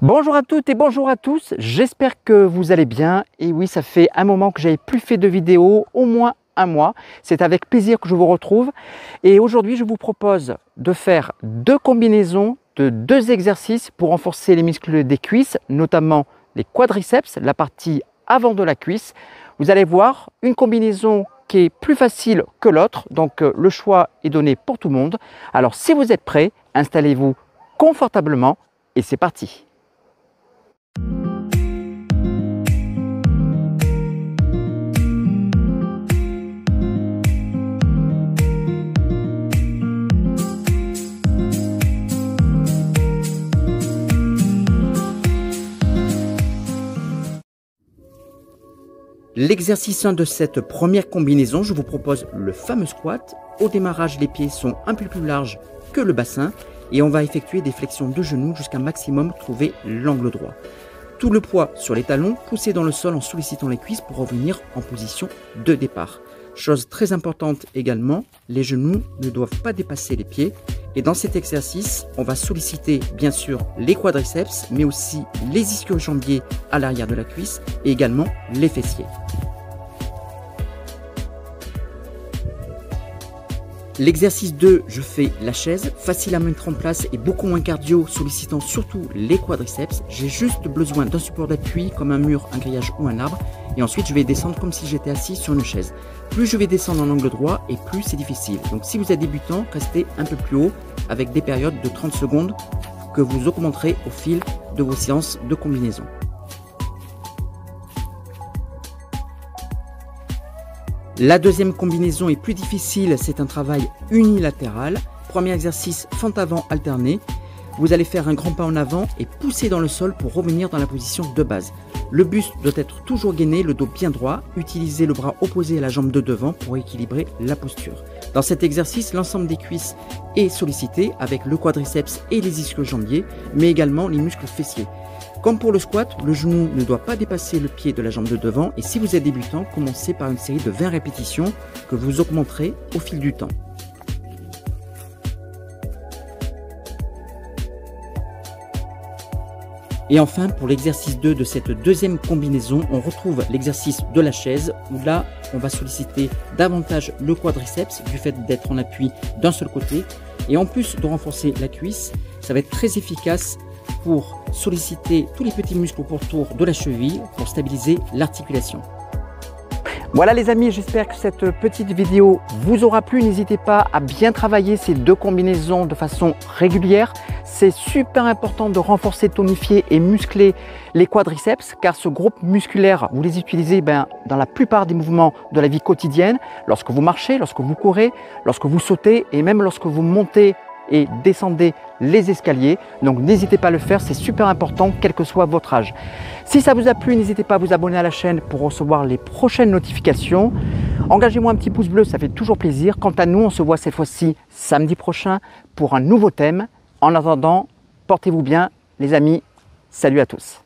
Bonjour à toutes et bonjour à tous, j'espère que vous allez bien. Et oui, ça fait un moment que j'avais plus fait de vidéo, au moins un mois. C'est avec plaisir que je vous retrouve. Et aujourd'hui, je vous propose de faire deux combinaisons de deux exercices pour renforcer les muscles des cuisses, notamment les quadriceps, la partie avant de la cuisse. Vous allez voir une combinaison qui est plus facile que l'autre, donc le choix est donné pour tout le monde. Alors si vous êtes prêts, installez-vous confortablement et c'est parti. L'exercice 1 de cette première combinaison, je vous propose le fameux squat. Au démarrage, les pieds sont un peu plus larges que le bassin et on va effectuer des flexions de genoux jusqu'à maximum trouver l'angle droit. Tout le poids sur les talons, poussé dans le sol en sollicitant les cuisses pour revenir en position de départ. Chose très importante également, les genoux ne doivent pas dépasser les pieds. Et dans cet exercice, on va solliciter bien sûr les quadriceps, mais aussi les ischio-jambiers à l'arrière de la cuisse et également les fessiers. L'exercice 2, je fais la chaise, facile à mettre en place et beaucoup moins cardio, sollicitant surtout les quadriceps. J'ai juste besoin d'un support d'appui comme un mur, un grillage ou un arbre. Et ensuite, je vais descendre comme si j'étais assis sur une chaise. Plus je vais descendre en angle droit et plus c'est difficile. Donc si vous êtes débutant, restez un peu plus haut avec des périodes de 30 secondes que vous augmenterez au fil de vos séances de combinaison. La deuxième combinaison est plus difficile, c'est un travail unilatéral. Premier exercice, fente avant alternée. Vous allez faire un grand pas en avant et pousser dans le sol pour revenir dans la position de base. Le buste doit être toujours gainé, le dos bien droit. Utilisez le bras opposé à la jambe de devant pour équilibrer la posture. Dans cet exercice, l'ensemble des cuisses est sollicité avec le quadriceps et les ischio-jambiers, mais également les muscles fessiers. Comme pour le squat, le genou ne doit pas dépasser le pied de la jambe de devant et si vous êtes débutant, commencez par une série de 20 répétitions que vous augmenterez au fil du temps. Et enfin, pour l'exercice 2 de cette deuxième combinaison, on retrouve l'exercice de la chaise où là, on va solliciter davantage le quadriceps du fait d'être en appui d'un seul côté. Et en plus de renforcer la cuisse, ça va être très efficace pour solliciter tous les petits muscles autour de la cheville pour stabiliser l'articulation. Voilà les amis, j'espère que cette petite vidéo vous aura plu. N'hésitez pas à bien travailler ces deux combinaisons de façon régulière. C'est super important de renforcer, tonifier et muscler les quadriceps car ce groupe musculaire, vous les utilisez dans la plupart des mouvements de la vie quotidienne, lorsque vous marchez, lorsque vous courez, lorsque vous sautez et même lorsque vous montez et descendez les escaliers. Donc n'hésitez pas à le faire, c'est super important quel que soit votre âge. Si ça vous a plu, n'hésitez pas à vous abonner à la chaîne pour recevoir les prochaines notifications. Engagez-moi un petit pouce bleu, ça fait toujours plaisir. Quant à nous, on se voit cette fois-ci samedi prochain pour un nouveau thème. En attendant, portez-vous bien les amis. Salut à tous.